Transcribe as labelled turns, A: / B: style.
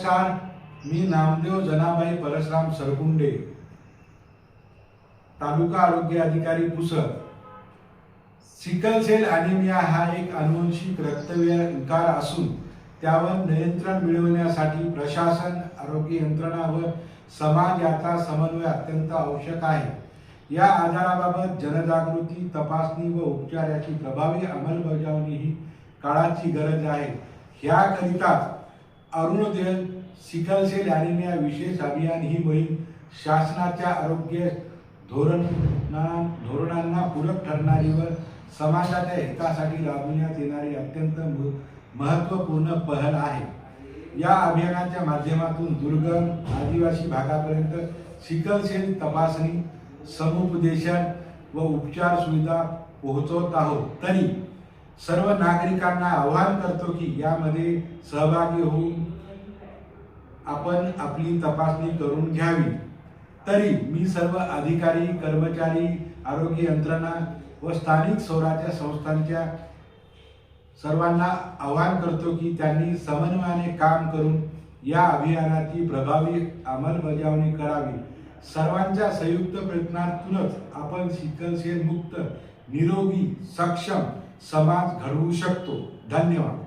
A: नमस्कार, मी नामदेव जनाबाई परशुराम सरकुंडे, तालुका आरोग्य अधिकारी पुसद। सिकल सेल ॲनिमिया हा एक अनुवंशिक रक्तविकार असून त्यावर नियंत्रण मिळवण्यासाठी प्रशासन, आरोग्य यंत्रणा व समाज याचा समन्वय अत्यंत आवश्यक आहे। या आजाराबाबत जनजागृती, तपासणी व उपचार याची प्रभावी अंमलबजावणी ही काळाची गरज आहे। याकरिता अरुणोदय सिकल सेल ॲनिमिया विशेष अभियान ही मोहीम शासनाच्या आरोग्य धोरणांना पूरक ठरणारी व समाजाच्या हितासाठी राबविण्यात येणारी अत्यंत महत्त्वपूर्ण पहल आहे। या अभियानाच्या माध्यमातून दुर्गम आदिवासी भागापर्यंत सिकल सेल तपासणी, समुपदेशन व उपचार सुविधा पोहोचवत आहोत। तरी सर्व नागरिकांना आवाहन करतो की यामध्ये सहभागी होऊन आपण आपली तपासणी करून घ्यावी। तरी मी सर्व अधिकारी, कर्मचारी, आरोग्य यंत्रणा व स्थानिक स्वराज्य संस्थांच्या सर्वांना आवाहन करतो की त्यांनी समन्वयाने काम करून या अभियानाची प्रभावी अंमलबजावणी करावी। सर्वांच्या संयुक्त प्रयत्नातूनच आपण सिकल सेल मुक्त, निरोगी, सक्षम समाज घडवू शकतो। धन्यवाद।